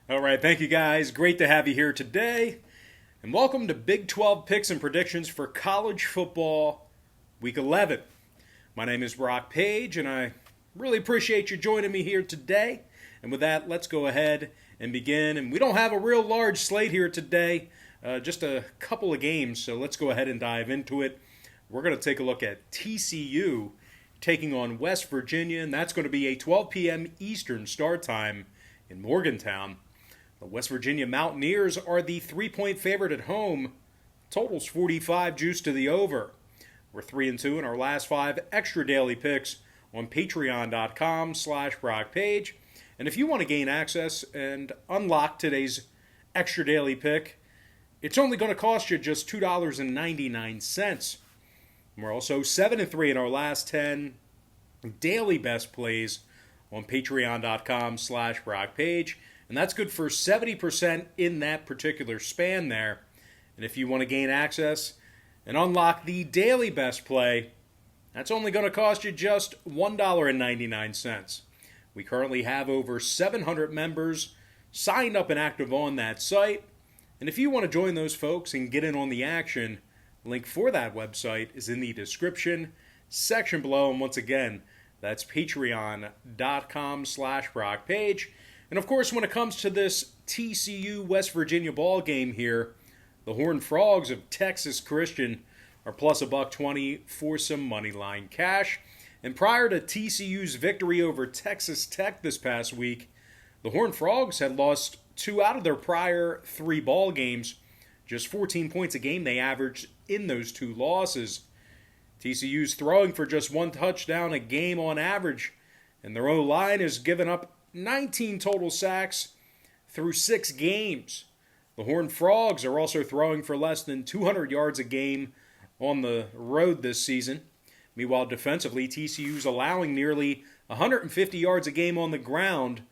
All right, thank you guys. Great to have you here today. And welcome to Big 12 picks and predictions for college football week 11. My name is Brock Page, and I really appreciate you joining me here today. And with that, let's go ahead and begin. And we don't have a real large slate here today, just a couple of games, so let's go ahead and dive into it. We're going to take a look at TCU taking on West Virginia, and that's going to be a 12 p.m. Eastern start time in Morgantown. The West Virginia Mountaineers are the 3-point favorite at home. Totals 45, juice to the over. We're 3-2 in our last 5 extra daily picks on patreon.com/BrockPage. And if you want to gain access and unlock today's extra daily pick, it's only going to cost you just $2.99. We're also 7-3 in our last 10 daily best plays on patreon.com/BrockPage. And that's good for 70% in that particular span there. And if you want to gain access and unlock the daily best play, that's only going to cost you just $1.99. We currently have over 700 members signed up and active on that site. And if you want to join those folks and get in on the action, link for that website is in the description section below. And once again, that's patreon.com/BrockPage. And of course, when it comes to this TCU West Virginia ball game here, the Horned Frogs of Texas Christian are plus $1.20 for some money line cash. And prior to TCU's victory over Texas Tech this past week, the Horned Frogs had lost 2 out of their prior 3 ball games. Just 14 points a game they averaged in those 2 losses. TCU's throwing for just 1 touchdown a game on average, and their O-line has given up 19 total sacks through 6 games. The Horned Frogs are also throwing for less than 200 yards a game on the road this season. Meanwhile, defensively, TCU's allowing nearly 150 yards a game on the ground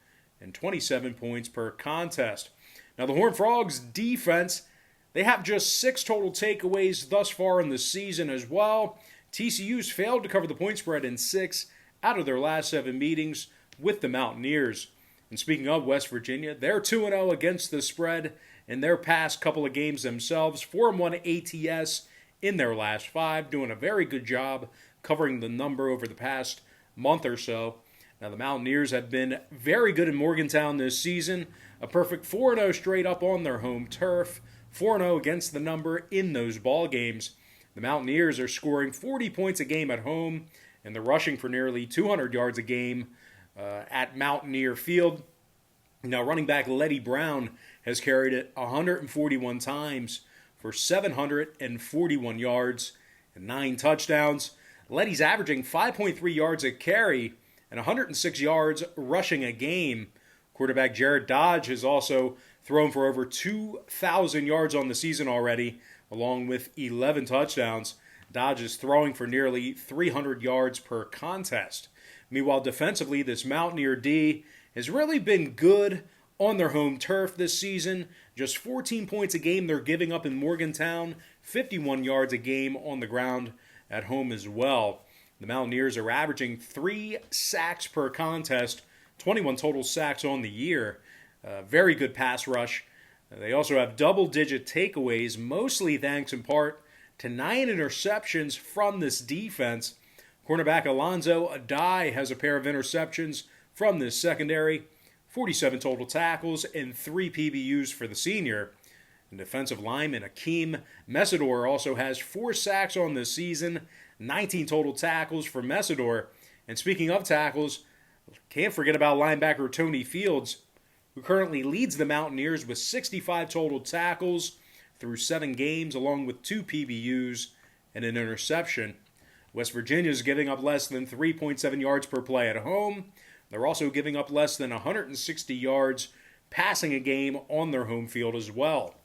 and 27 points per contest. Now, the Horned Frogs' defense, they have just 6 total takeaways thus far in the season as well. TCU's failed to cover the point spread in 6 out of their last 7 meetings with the Mountaineers. And speaking of West Virginia, they're 2-0 against the spread in their past couple of games themselves. 4-1 ATS in their last 5, doing a very good job covering the number over the past month or so. Now, the Mountaineers have been very good in Morgantown this season. A perfect 4-0 straight up on their home turf. 4-0 against the number in those ball games. The Mountaineers are scoring 40 points a game at home, and they're rushing for nearly 200 yards a game at Mountaineer Field. Now, running back Letty Brown has carried it 141 times for 741 yards and 9 touchdowns. Letty's averaging 5.3 yards a carry and 106 yards rushing a game. Quarterback Jared Dodge has also thrown for over 2,000 yards on the season already, along with 11 touchdowns. Dodge is throwing for nearly 300 yards per contest. Meanwhile, defensively, this Mountaineer D has really been good on their home turf this season. Just 14 points a game they're giving up in Morgantown, 51 yards a game on the ground at home as well. The Mountaineers are averaging 3 sacks per contest, 21 total sacks on the year. Very good pass rush. They also have double-digit takeaways, mostly thanks in part to 9 interceptions from this defense. Cornerback Alonzo Adai has a pair of interceptions from this secondary, 47 total tackles, and 3 PBUs for the senior. And defensive lineman Akeem Mesidor also has 4 sacks on this season, 19 total tackles for Mesidor. And speaking of tackles, can't forget about linebacker Tony Fields, who currently leads the Mountaineers with 65 total tackles through 7 games, along with 2 PBUs and an interception. West Virginia is giving up less than 3.7 yards per play at home. They're also giving up less than 160 yards passing a game on their home field as well.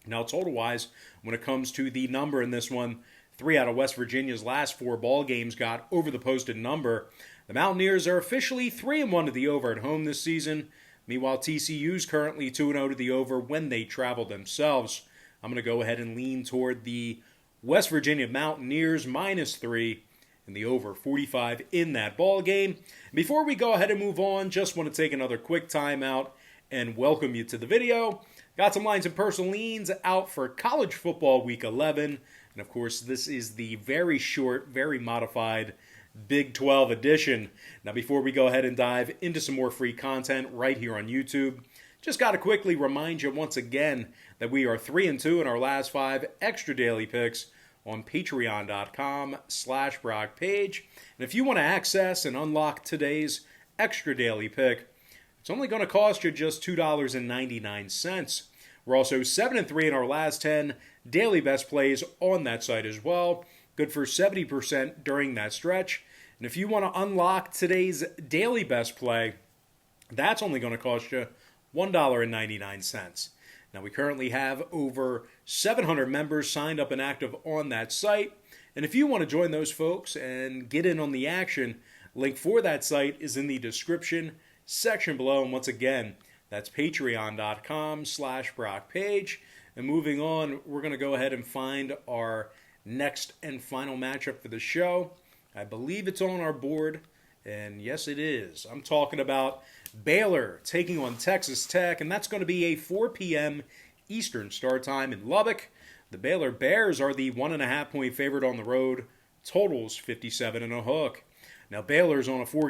Now, total-wise, when it comes to the number in this one, 3 out of West Virginia's last 4 ball games got over the posted number. The Mountaineers are officially 3-1 to the over at home this season. Meanwhile, TCU's currently 2-0 to the over when they travel themselves. I'm going to go ahead and lean toward the West Virginia Mountaineers -3 and the over 45 in that ball game. Before we go ahead and move on, just want to take another quick timeout and welcome you to the video. Got some lines and personal leans out for college football week 11. And of course, this is the very short, very modified Big 12 edition. Now, before we go ahead and dive into some more free content right here on YouTube, just got to quickly remind you once again that we are 3-2 in our last 5 extra daily picks on patreon.com/BrockPage. And if you want to access and unlock today's extra daily pick, it's only going to cost you just $2.99. We're also 7-3 in our last 10 daily best plays on that site as well. Good for 70% during that stretch. And if you want to unlock today's daily best play, that's only going to cost you $1.99. Now, we currently have over 700 members signed up and active on that site. And if you want to join those folks and get in on the action, link for that site is in the description section below. And once again, that's patreon.com/BrockPage. And moving on, we're going to go ahead and find our next and final matchup for the show. I believe it's on our board. And yes, it is. I'm talking about Baylor taking on Texas Tech, and that's going to be a 4 p.m. Eastern start time in Lubbock. The Baylor Bears are the 1.5-point favorite on the road. Totals 57 and a hook. Now, Baylor's on a 4